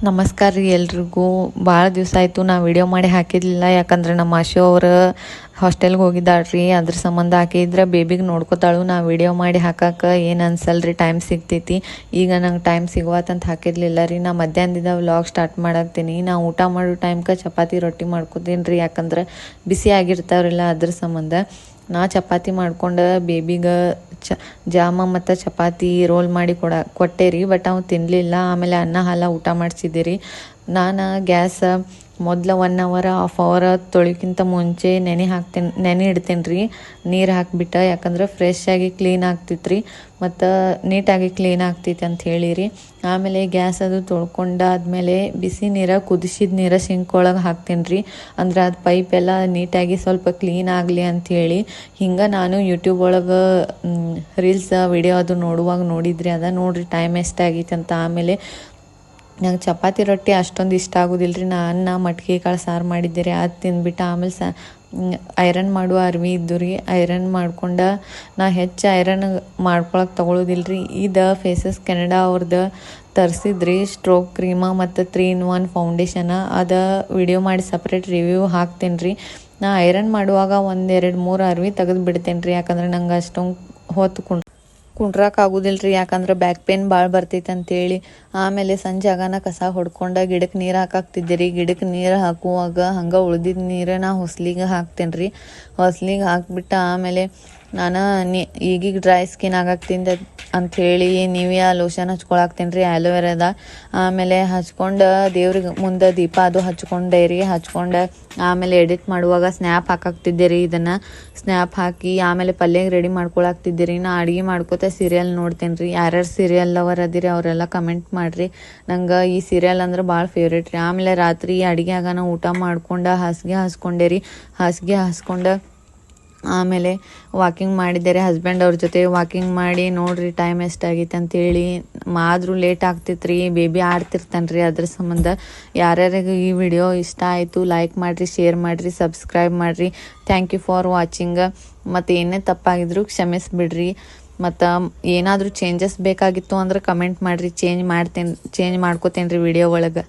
ನಮಸ್ಕಾರ ರೀ ಎಲ್ರಿಗೂ. ಭಾಳ ದಿವಸ ಆಯಿತು ನಾ ವಿಡಿಯೋ ಮಾಡಿ ಹಾಕಿರಲಿಲ್ಲ, ಯಾಕಂದ್ರೆ ನಮ್ಮ ಆಶು ಅವ್ರು ಹಾಸ್ಟೆಲ್ಗೆ ಹೋಗಿದ್ದಾಳ್ರಿ. ಅದ್ರ ಸಂಬಂಧ ಹಾಕಿದ್ರೆ ಬೇಬಿಗೆ ನೋಡ್ಕೋತಾಳು. ನಾ ವಿಡಿಯೋ ಮಾಡಿ ಹಾಕಕ್ಕೆ ಏನು ಅನ್ಸಲ್ರಿ, ಟೈಮ್ ಸಿಗ್ತೈತಿ. ಈಗ ನಂಗೆ ಟೈಮ್ ಸಿಗುವತ್ತಂತ ಹಾಕಿರಲಿಲ್ಲ ರೀ. ನಾ ಮಧ್ಯಾಹ್ನದಿಂದ ವ್ಲಾಗ್ ಸ್ಟಾರ್ಟ್ ಮಾಡಾಕ್ತೀನಿ. ನಾ ಊಟ ಮಾಡೋ ಟೈಮ್ಗೆ ಚಪಾತಿ ರೊಟ್ಟಿ ಮಾಡ್ಕೋತೀನಿ ರೀ, ಯಾಕಂದ್ರೆ ಬಿಸಿ ಆಗಿರ್ತಾವ್ರಿಲ್ಲ ಅದ್ರ ಸಂಬಂಧ. ನಾ ಚಪಾತಿ ಮಾಡ್ಕೊಂಡು ಬೇಬಿಗೆ ಜಾಮ ಮತ್ತು ಚಪಾತಿ ರೋಲ್ ಮಾಡಿ ಕೊಟ್ಟೆ ರೀ. ಬಟ್ ಅವ್ನು ತಿನ್ನಲಿಲ್ಲ. ಆಮೇಲೆ ಅನ್ನ ಹಾಲ ಊಟ ಮಾಡಿಸಿದ್ದೀರಿ. ನಾನು ಗ್ಯಾಸ್ ಮೊದಲು 1 ಅವರ್ ಹಾಫ್ ಅವರ್ ತೊಳಿಕ್ಕಿಂತ ಮುಂಚೆ ನೆನೆ ಇಡ್ತೀನಿ ರೀ, ನೀರು ಹಾಕಿಬಿಟ್ಟು. ಯಾಕಂದ್ರೆ ಫ್ರೆಶ್ ಆಗಿ ಕ್ಲೀನ್ ಆಗ್ತೈತೆ ರೀ, ಮತ್ತು ನೀಟಾಗಿ ಕ್ಲೀನ್ ಆಗ್ತೈತೆ ಅಂತ ಹೇಳಿರಿ. ಆಮೇಲೆ ಗ್ಯಾಸ್ ಅದು ತೊಳ್ಕೊಂಡಾದ್ಮೇಲೆ ಬಿಸಿ ನೀರು, ಕುದಿಸಿದ ನೀರು ಸಿಂಕ್ ಒಳಗೆ ಹಾಕ್ತೀನಿ ರೀ. ಅಂದ್ರೆ ಅದು ಪೈಪ್ ಎಲ್ಲ ನೀಟಾಗಿ ಸ್ವಲ್ಪ ಕ್ಲೀನ್ ಆಗಲಿ ಅಂಥೇಳಿ. ಹಿಂಗೆ ನಾನು ಯೂಟ್ಯೂಬ್ ಒಳಗೆ ರೀಲ್ಸ್ ವಿಡಿಯೋ ಅದು ನೋಡುವಾಗ ನೋಡಿದ್ರಿ. ಅದ ನೋಡಿರಿ ಟೈಮ್ ಎಷ್ಟಾಗೈತೆ ಅಂತ. ಆಮೇಲೆ ನಂಗೆ ಚಪಾತಿ ರೊಟ್ಟಿ ಅಷ್ಟೊಂದು ಇಷ್ಟ ಆಗೋದಿಲ್ಲ ರೀ. ನಾನು ಮಟ್ಕೆ ಕಾಳು ಸಾರು ಮಾಡಿದ್ದೀರಿ, ಅದು ತಿಂದ್ಬಿಟ್ಟು ಆಮೇಲೆ ಐರನ್ ಮಾಡುವ ಅರ್ವಿ ಇದ್ದು ರೀ. ಐರನ್ ಮಾಡ್ಕೊಂಡು ನಾ ಹೆಚ್ಚು ಐರನ್ ಮಾಡ್ಕೊಳಕ್ಕೆ ತೊಗೊಳೋದಿಲ್ಲ ರೀ. ಇದು ಫೇಸಸ್ ಕೆನಡಾ ಅವ್ರದ್ದು ತರಿಸಿದ್ರಿ ಸ್ಟ್ರೋಕ್ ಕ್ರೀಮ ಮತ್ತು 3-in-1 ಫೌಂಡೇಶನ. ಅದು ವಿಡಿಯೋ ಮಾಡಿ ಸಪ್ರೇಟ್ ರಿವ್ಯೂ ಹಾಕ್ತೀನಿ ರೀ. ನಾ ಐರನ್ ಮಾಡುವಾಗ 1-2-3 ಅರ್ವಿ ತೆಗೆದು ಬಿಡ್ತೇನೆ ರೀ, ಯಾಕಂದ್ರೆ ನಂಗೆ ಅಷ್ಟೊಂದು ಹೊತ್ತು ಕುಂಡ್ರಾಕಾಗೋದಿಲ್ಲ ರೀ, ಯಾಕಂದ್ರೆ ಬ್ಯಾಕ್ ಪೇನ್ ಭಾಳ ಬರ್ತೈತೆ ಅಂತೇಳಿ. ಆಮೇಲೆ ಸಂಜೆ ಆಗಾನ ಕಸ ಹೊಡ್ಕೊಂಡು ಗಿಡಕ್ಕೆ ನೀರು ಹಾಕಾಕ್ತಿದ್ದೆ ರೀ. ಗಿಡಕ್ಕೆ ನೀರು ಹಾಕುವಾಗ ಹಂಗೆ ಉಳ್ದಿದ್ದ ನೀರು ನಾ ಹೊಸ್ಲಿಗೆ ಹಾಕ್ತೇನೆ ರೀ. ಹೊಸ್ಲಿಗೆ ಹಾಕ್ಬಿಟ್ಟು ಆಮೇಲೆ ನಾನು ಈಗೀಗ ಡ್ರೈ ಸ್ಕಿನ್ ಆಗಾಕ್ತಿಂದ ಅಂಥೇಳಿ ನಿವಿಯಾ ಲೋಷನ್ ಹಚ್ಕೊಳಾಕ್ತೇನೆ ರೀ, ಆ್ಯಲೋವೆರಾದ. ಆಮೇಲೆ ಹಚ್ಕೊಂಡು ದೇವ್ರಿಗೆ ಮುಂದೆ ದೀಪ ಅದು ಹಚ್ಕೊಂಡೆ ರೀ. ಹಚ್ಕೊಂಡು ಆಮೇಲೆ ಎಡಿಟ್ ಮಾಡುವಾಗ ಸ್ನ್ಯಾಪ್ ಹಾಕಾಕ್ತಿದ್ದೆ ರೀ. ಇದನ್ನು ಸ್ನ್ಯಾಪ್ ಹಾಕಿ ಆಮೇಲೆ ಪಲ್ಯಗೆ ರೆಡಿ ಮಾಡ್ಕೊಳಾಕ್ತಿದ್ದೆ ರೀ. ನಾ ಅಡುಗೆ ಮಾಡ್ಕೋತ ಸೀರಿಯಲ್ ನೋಡ್ತೇನೆ ರೀ. ಯಾರ್ಯಾರು ಸೀರಿಯಲ್ ಲವರ್ ಅದಿರಿ ಅವರೆಲ್ಲ ಕಮೆಂಟ್ ಮಾಡಿರಿ. ನಂಗೆ ಈ ಸೀರಿಯಲ್ ಅಂದ್ರೆ ಭಾಳ ಫೇವ್ರೇಟ್ ರೀ. ಆಮೇಲೆ ರಾತ್ರಿ ಅಡುಗೆ ಆಗಾನ ಊಟ ಮಾಡ್ಕೊಂಡು ಹಾಸಿಗೆ ಹಾಸ್ಕೊಂಡೆ ರೀ. ಹಾಸಿಗೆ ಹಾಸ್ಕೊಂಡು ಆಮೇಲೆ ವಾಕಿಂಗ್ ಮಾಡಿದ್ದೆ ರೀ. ಹಸ್ಬೆಂಡ್ ಅವ್ರ ಜೊತೆ ವಾಕಿಂಗ್ ಮಾಡಿ ನೋಡಿರಿ ಟೈಮ್ ಎಷ್ಟಾಗೈತೆ ಅಂತೇಳಿ. ಆದರೂ ಲೇಟ್ ಆಗ್ತೈತೆ ರೀ, ಬೇಬಿ ಆಡ್ತಿರ್ತಾನೆ ರೀ. ಅದ್ರ ಸಂಬಂಧ ಯಾರ್ಯಾರಿಗೆ ಈ ವಿಡಿಯೋ ಇಷ್ಟ ಆಯಿತು ಲೈಕ್ ಮಾಡಿರಿ, ಶೇರ್ ಮಾಡಿರಿ, ಸಬ್ಸ್ಕ್ರೈಬ್ ಮಾಡಿರಿ. Thank you for watching. ಮತ್ತು ಏನೇ ತಪ್ಪಾಗಿದ್ರು ಕ್ಷಮಿಸ್ಬಿಡ್ರಿ. ಮತ್ತು ಏನಾದರೂ ಚೇಂಜಸ್ ಬೇಕಾಗಿತ್ತು ಅಂದ್ರೆ ಕಮೆಂಟ್ ಮಾಡಿರಿ, ಚೇಂಜ್ ಮಾಡ್ಕೋತೇನೆ ರೀ ವಿಡಿಯೋ ಒಳಗೆ.